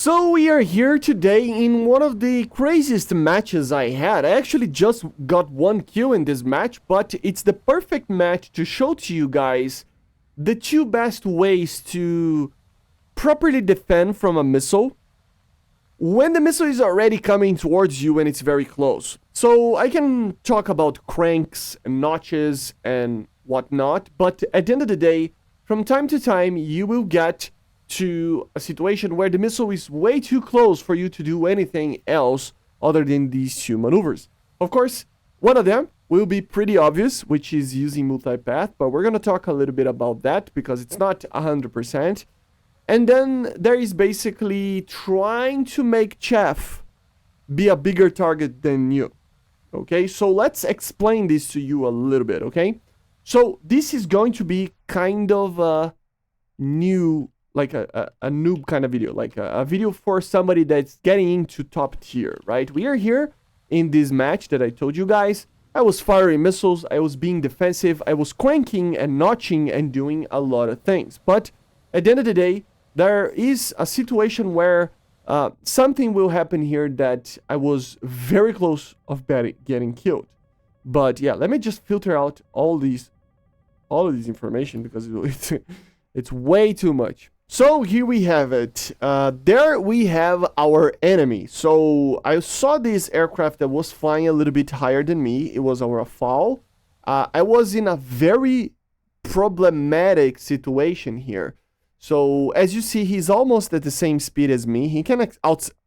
So we are here today in one of the craziest matches I had. I actually just got 1 kill in this match, but it's the perfect match to show to you guys the two best ways to properly defend from a missile when the missile is already coming towards you and it's very close. So I can talk about cranks and notches and whatnot, but at the end of the day, from time to time, you will get to a situation where the missile is way too close for you to do anything else other than these two maneuvers. Of course, one of them will be pretty obvious, which is using multipath, but we're going to talk a little bit about that because it's not 100%. And then there is basically trying to make Chef be a bigger target than you. Okay, so let's explain this to you a little bit, okay? So this is going to be kind of a new, like a noob kind of video, like a video for somebody that's getting into top tier, right? We are here in this match that I told you guys. I was firing missiles, I was being defensive, I was cranking and notching and doing a lot of things. But at the end of the day, there is a situation where something will happen here that I was very close of getting killed. But yeah, let me just filter out all of these information because it's way too much. So here we have it. There we have our enemy. So I saw this aircraft that was flying a little bit higher than me. It was our foul. I was in a very problematic situation here. So as you see, he's almost at the same speed as me. He can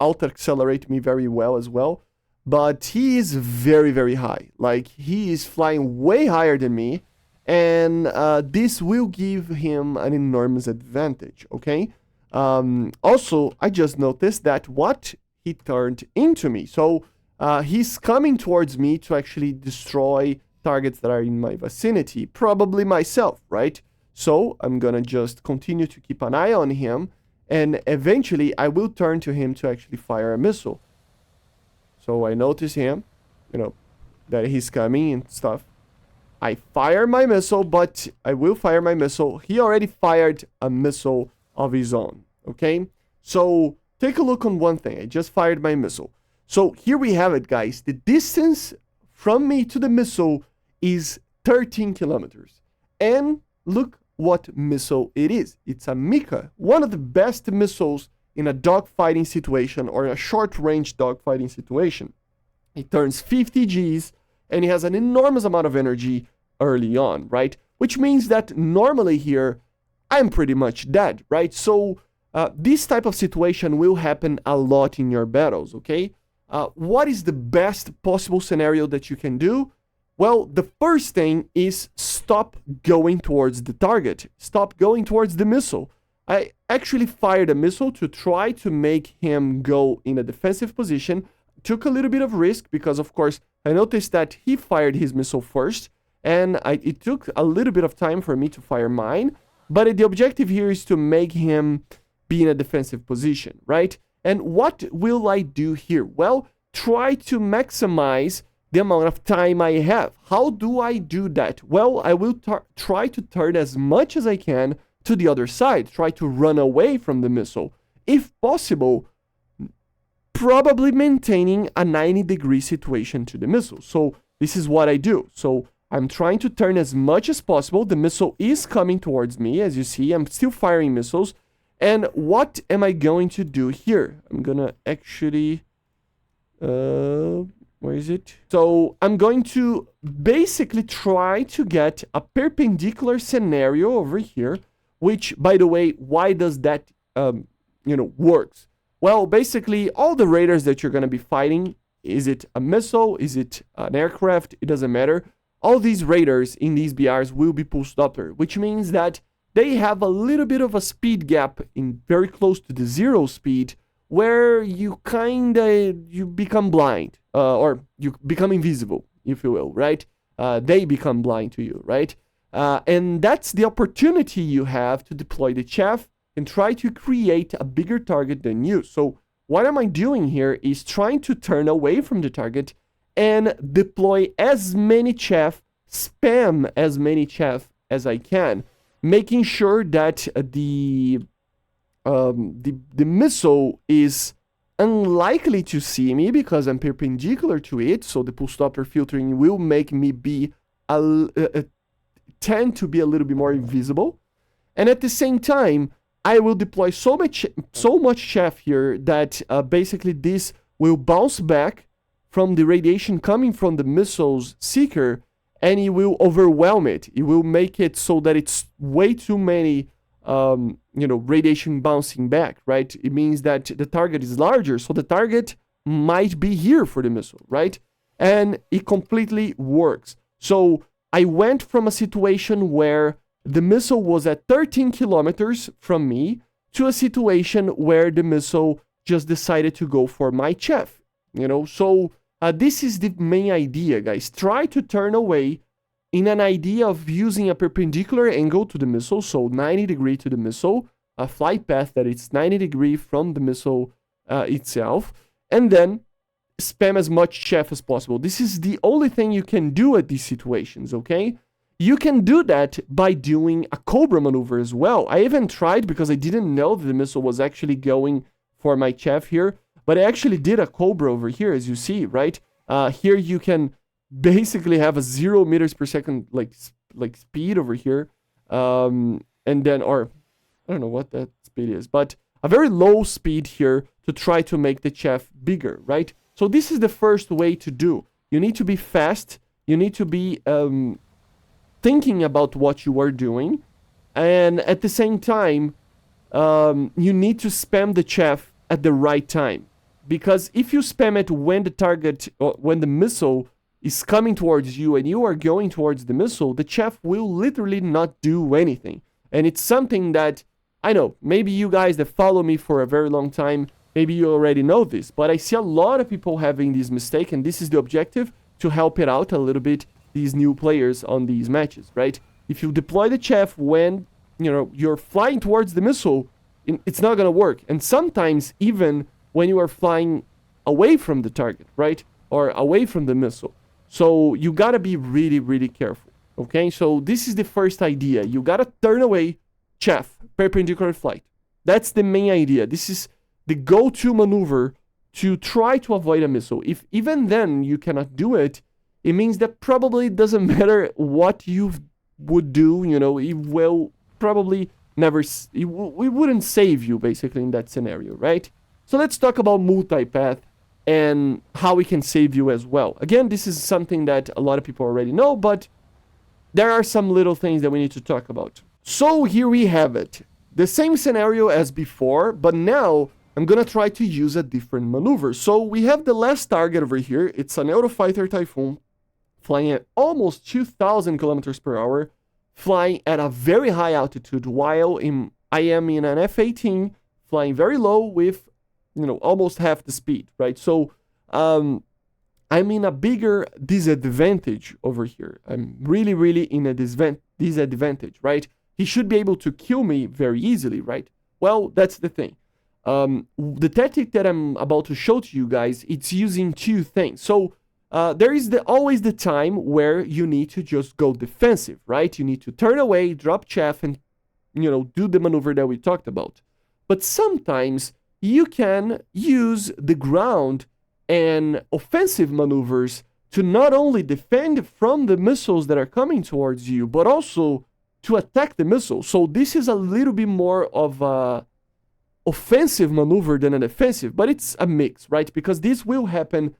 out-accelerate me very well as well. But he is very, very high. Like, he is flying way higher than me. And this will give him an enormous advantage, okay? Also, I just noticed that what he turned into me. So he's coming towards me to actually destroy targets that are in my vicinity. Probably myself, right? So I'm gonna just continue to keep an eye on him, and eventually I will turn to him to actually fire a missile. So I notice him, that he's coming and stuff. I fire my missile, but I will fire my missile. He already fired a missile of his own, okay? So take a look on one thing. I just fired my missile. So here we have it, guys. The distance from me to the missile is 13 kilometers. And look what missile it is. It's a Mika, one of the best missiles in a dogfighting situation or a short-range dogfighting situation. It turns 50 Gs and it has an enormous amount of energy early on, right? Which means that normally here, I'm pretty much dead, right? So this type of situation will happen a lot in your battles, okay? What is the best possible scenario that you can do? Well, the first thing is stop going towards the target. Stop going towards the missile. I actually fired a missile to try to make him go in a defensive position. Took a little bit of risk because, of course, I noticed that he fired his missile first. And it took a little bit of time for me to fire mine. But the objective here is to make him be in a defensive position, right? And what will I do here? Well, try to maximize the amount of time I have. How do I do that? Well, I will try to turn as much as I can to the other side. Try to run away from the missile. If possible, probably maintaining a 90-degree situation to the missile. So this is what I do. So I'm trying to turn as much as possible. The missile is coming towards me. As you see, I'm still firing missiles. And what am I going to do here? I'm gonna actually... where is it? So I'm going to basically try to get a perpendicular scenario over here, which, by the way, why does that, works? Well, basically, all the raiders that you're going to be fighting, is it a missile, is it an aircraft, it doesn't matter. All these raiders in these BRs will be pulse doppler, which means that they have a little bit of a speed gap in very close to the zero speed, where you become blind, or you become invisible, if you will, right? They become blind to you, right? And that's the opportunity you have to deploy the chaff and try to create a bigger target than you. So what am I doing here is trying to turn away from the target and deploy as many chaff, spam as many chaff as I can, making sure that the the missile is unlikely to see me because I'm perpendicular to it, so the pulse Doppler filtering will make me be tend to be a little bit more invisible. And at the same time, I will deploy so much chaff here that basically this will bounce back from the radiation coming from the missile's seeker, and it will overwhelm it. It will make it so that it's way too many, radiation bouncing back, right? It means that the target is larger, so the target might be here for the missile, right? And it completely works. So I went from a situation where the missile was at 13 kilometers from me to a situation where the missile just decided to go for my chaff, So this is the main idea, guys. Try to turn away in an idea of using a perpendicular angle to the missile, so 90 degree to the missile, a flight path that is 90 degree from the missile itself, and then spam as much chaff as possible. This is the only thing you can do at these situations, okay? You can do that by doing a Cobra maneuver as well. I even tried because I didn't know that the missile was actually going for my chaff here, but I actually did a Cobra over here, as you see, right? Here you can basically have a 0 meters per second like speed over here, and then, or I don't know what that speed is, but a very low speed here to try to make the chaff bigger, right? So this is the first way to do. You need to be fast. You need to be thinking about what you are doing, and at the same time, you need to spam the chaff at the right time. Because if you spam it when the target, or when the missile is coming towards you and you are going towards the missile, the chaff will literally not do anything. And it's something that, I know, maybe you guys that follow me for a very long time, maybe you already know this, but I see a lot of people having this mistake, and this is the objective, to help it out a little bit, these new players on these matches, right? If you deploy the chaff when, you're flying towards the missile, it's not going to work. And sometimes even when you are flying away from the target, right? Or away from the missile. So you got to be really, really careful, okay? So this is the first idea. You got to turn away chaff, perpendicular flight. That's the main idea. This is the go-to maneuver to try to avoid a missile. If even then you cannot do it, it means that probably it doesn't matter what you would do, it will probably never, it wouldn't save you basically in that scenario, right? So let's talk about multipath and how we can save you as well. Again, this is something that a lot of people already know, but there are some little things that we need to talk about. So here we have it. The same scenario as before, but now I'm gonna try to use a different maneuver. So we have the last target over here. It's an Eurofighter Typhoon flying at almost 2,000 kilometers per hour, flying at a very high altitude, while I am in an F-18 flying very low with, almost half the speed, right? So I'm in a bigger disadvantage over here. I'm really, really in a disadvantage, right? He should be able to kill me very easily, right? Well, that's the thing. The tactic that I'm about to show to you guys, it's using two things. So there is always the time where you need to just go defensive, right? You need to turn away, drop chaff, and, do the maneuver that we talked about. But sometimes you can use the ground and offensive maneuvers to not only defend from the missiles that are coming towards you, but also to attack the missile. So this is a little bit more of a offensive maneuver than a defensive, but it's a mix, right? Because this will happen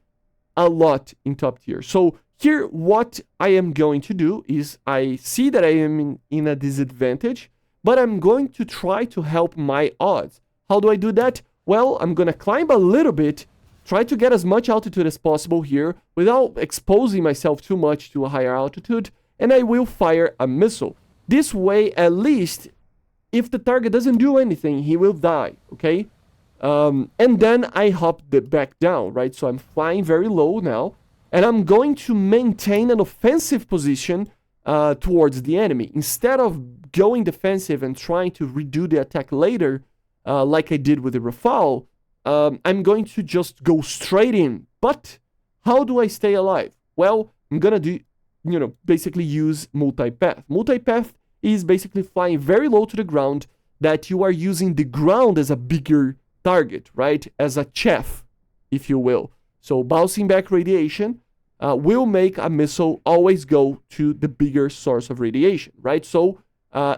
a lot in top tier. So here, what I am going to do is I see that I am in a disadvantage, but I'm going to try to help my odds. How do I do that? Well, I'm going to climb a little bit, try to get as much altitude as possible here without exposing myself too much to a higher altitude, and I will fire a missile. This way, at least, if the target doesn't do anything, he will die, okay? And then I hop back down, right? So I'm flying very low now, and I'm going to maintain an offensive position towards the enemy. Instead of going defensive and trying to redo the attack later, like I did with the Rafale, I'm going to just go straight in. But how do I stay alive? Well, I'm gonna do, basically use multipath. Multipath is basically flying very low to the ground, that you are using the ground as a bigger target, right? As a chaff, if you will. So bouncing back radiation will make a missile always go to the bigger source of radiation, right? So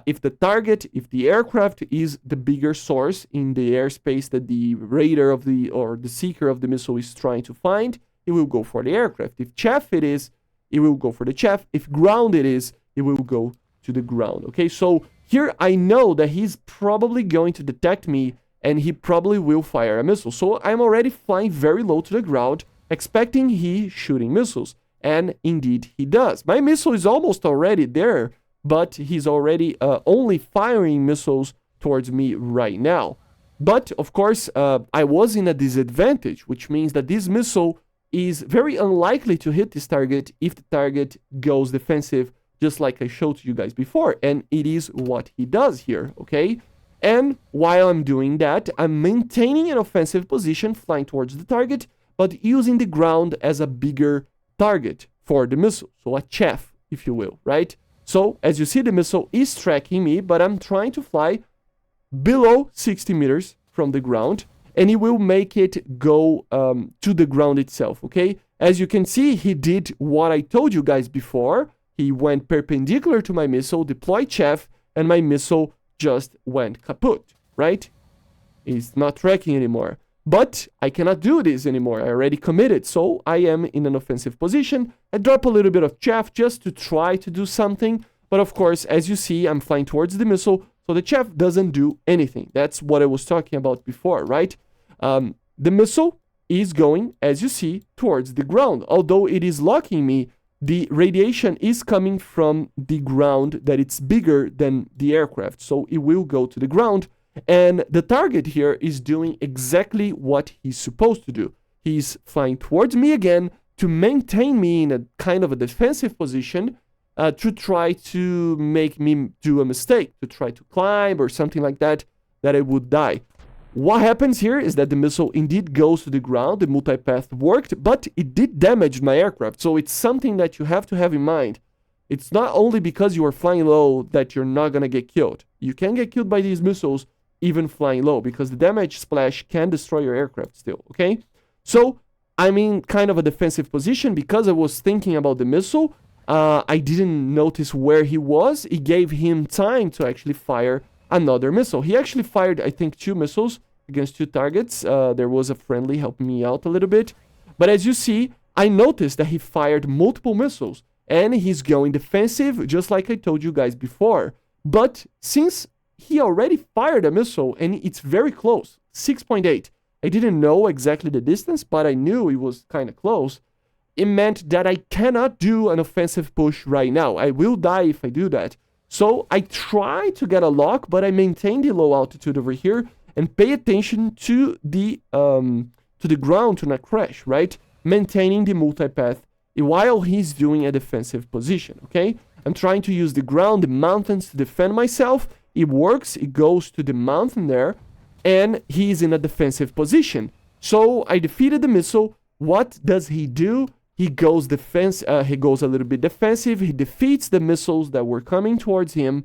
if the aircraft is the bigger source in the airspace that the radar of or the seeker of the missile is trying to find, it will go for the aircraft. If chaff it is, it will go for the chaff. If ground it is, it will go to the ground. Okay, so here I know that he's probably going to detect me and he probably will fire a missile. So I'm already flying very low to the ground, expecting he shooting missiles. And indeed he does. My missile is almost already there, but he's already only firing missiles towards me right now. But of course, I was in a disadvantage, which means that this missile is very unlikely to hit this target if the target goes defensive, just like I showed you guys before. And it is what he does here, okay? And while I'm doing that, I'm maintaining an offensive position, flying towards the target, but using the ground as a bigger target for the missile. So a chaff, if you will, right? So as you see, the missile is tracking me, but I'm trying to fly below 60 meters from the ground, and he will make it go to the ground itself, okay? As you can see, he did what I told you guys before. He went perpendicular to my missile, deployed chaff, and my missile just went kaput, right? It's not tracking anymore. But I cannot do this anymore. I already committed, so I am in an offensive position. I drop a little bit of chaff just to try to do something. But of course, as you see, I'm flying towards the missile, so the chaff doesn't do anything. That's what I was talking about before, right? The missile is going, as you see, towards the ground. Although it is locking me, the radiation is coming from the ground that it's bigger than the aircraft. So it will go to the ground. And the target here is doing exactly what he's supposed to do. He's flying towards me again to maintain me in a kind of a defensive position to try to make me do a mistake, to try to climb or something like that, that I would die. What happens here is that the missile indeed goes to the ground, the multipath worked, but it did damage my aircraft. So it's something that you have to have in mind. It's not only because you are flying low that you're not going to get killed. You can get killed by these missiles even flying low, because the damage splash can destroy your aircraft still, okay? So I'm in kind of a defensive position because I was thinking about the missile. I didn't notice where he was. It gave him time to actually fire another missile. He actually fired, I think, 2 missiles against 2 targets. There was a friendly helping me out a little bit. But as you see, I noticed that he fired multiple missiles, and he's going defensive, just like I told you guys before. But since he already fired a missile, and it's very close, 6.8. I didn't know exactly the distance, but I knew it was kind of close. It meant that I cannot do an offensive push right now. I will die if I do that. So I try to get a lock, but I maintain the low altitude over here and pay attention to the ground to not crash, right? Maintaining the multipath while he's doing a defensive position, okay? I'm trying to use the ground, the mountains to defend myself. It works, it goes to the mountain there, and he's in a defensive position. So I defeated the missile. What does he do? He goes a little bit defensive. He defeats the missiles that were coming towards him.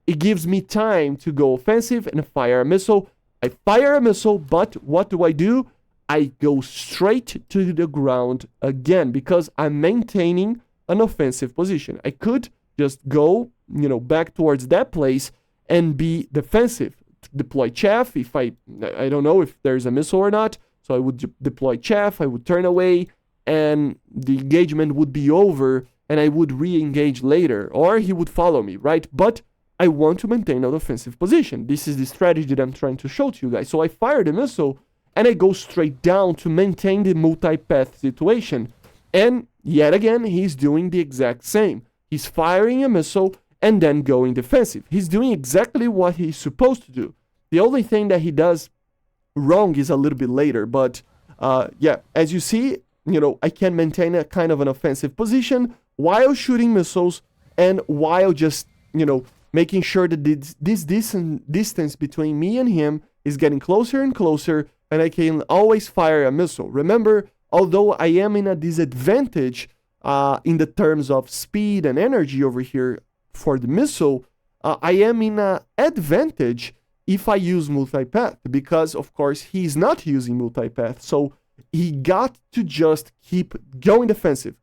It gives me time to go offensive and fire a missile. I fire a missile, but what do? I go straight to the ground again because I'm maintaining an offensive position. I could just go, back towards that place and be defensive. Deploy chaff if I don't know if there's a missile or not. So I would deploy chaff, I would turn away, and the engagement would be over, and I would re-engage later, or he would follow me, right? But I want to maintain an offensive position. This is the strategy that I'm trying to show to you guys. So I fire the missile, and I go straight down to maintain the multipath situation. And yet again, he's doing the exact same. He's firing a missile and then going defensive. He's doing exactly what he's supposed to do. The only thing that he does wrong is a little bit later, but yeah, as you see, I can maintain a kind of an offensive position while shooting missiles and while just, making sure that this distance between me and him is getting closer and closer, and I can always fire a missile. Remember, although I am in a disadvantage in the terms of speed and energy over here for the missile, I am in an advantage if I use multipath, because of course he's not using multipath. So he got to just keep going defensive,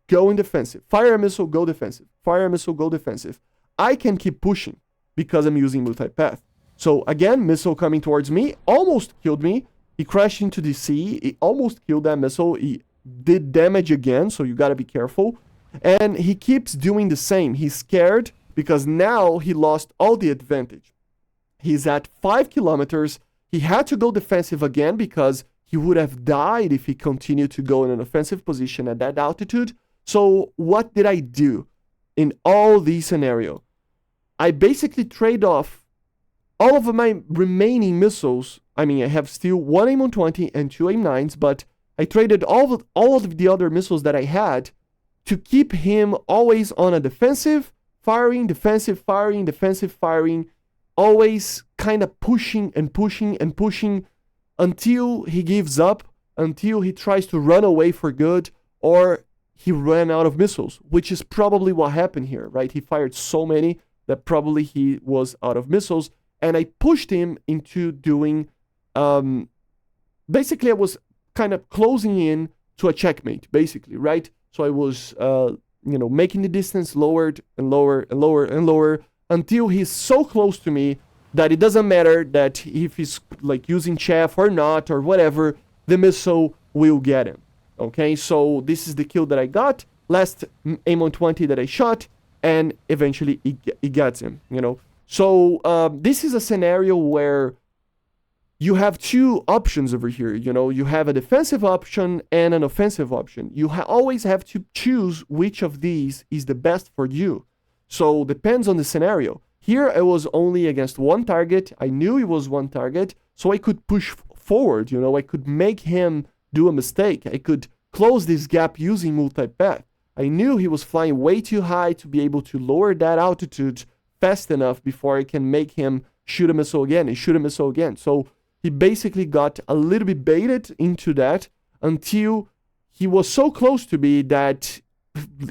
fire a missile, go defensive, fire a missile, go defensive. I can keep pushing because I'm using multipath. So again, missile coming towards me, almost killed me. He crashed into the sea, he almost killed that missile. He did damage again, so you gotta be careful. And he keeps doing the same. He's scared because now he lost all the advantage. He's at 5 kilometers. He had to go defensive again because he would have died if he continued to go in an offensive position at that altitude. So what did I do in all these scenarios? I basically trade off all of my remaining missiles. I mean, I have still one AIM-120 and two AIM-9s, but I traded all of the other missiles that I had to keep him always on a defensive, firing, defensive, firing, defensive, firing, always kind of pushing and pushing and pushing until he gives up, until he tries to run away for good, or he ran out of missiles, which is probably what happened here, right? He fired so many that probably he was out of missiles, and I pushed him into doing, basically I was kind of closing in to a checkmate, basically, right? So I was, making the distance lowered and lower and lower and lower until he's so close to me that it doesn't matter that if he's like using chaff or not or whatever, the missile will get him. Okay, so this is the kill that I got, last AIM-120 that I shot, and eventually it gets him, So this is a scenario where you have two options over here. You have a defensive option and an offensive option. You always have to choose which of these is the best for you. So depends on the scenario. Here I was only against one target. I knew it was one target, so I could push forward. I could make him do a mistake. I could close this gap using multipath. I knew he was flying way too high to be able to lower that altitude fast enough before I can make him shoot a missile again and shoot a missile again. So he basically got a little bit baited into that until he was so close to me that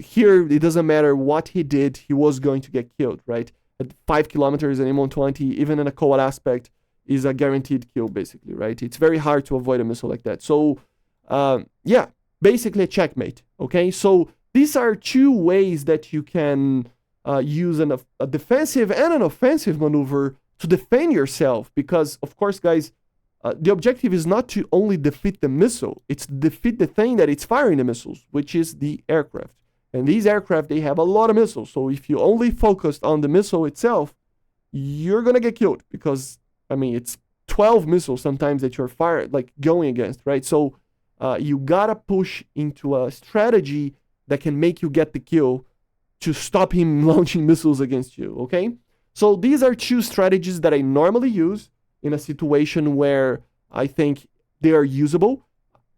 here it doesn't matter what he did, he was going to get killed, right? At 5 kilometers and AIM-120, even in a co-op aspect, is a guaranteed kill, basically, right? It's very hard to avoid a missile like that. So, basically a checkmate, okay? So these are two ways that you can use a defensive and an offensive maneuver to defend yourself, because, of course, guys, the objective is not to only defeat the missile, it's to defeat the thing that it's firing the missiles, which is the aircraft. And these aircraft, they have a lot of missiles, so if you only focused on the missile itself, you're gonna get killed, because, it's 12 missiles sometimes that you're going against, right? So you gotta push into a strategy that can make you get the kill to stop him launching missiles against you, okay? So these are two strategies that I normally use in a situation where I think they are usable.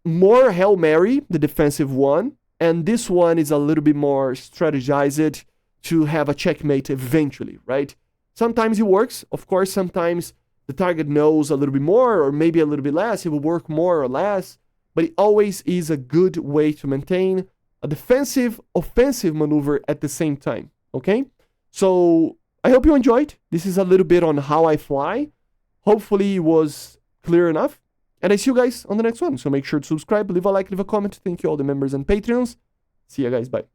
More Hail Mary, the defensive one, and this one is a little bit more strategized to have a checkmate eventually, right? Sometimes it works. Of course, sometimes the target knows a little bit more or maybe a little bit less. It will work more or less, but it always is a good way to maintain a defensive, offensive maneuver at the same time, okay? So I hope you enjoyed. This is a little bit on how I fly. Hopefully it was clear enough. And I see you guys on the next one. So make sure to subscribe, leave a like, leave a comment. Thank you all the members and Patreons. See you guys. Bye.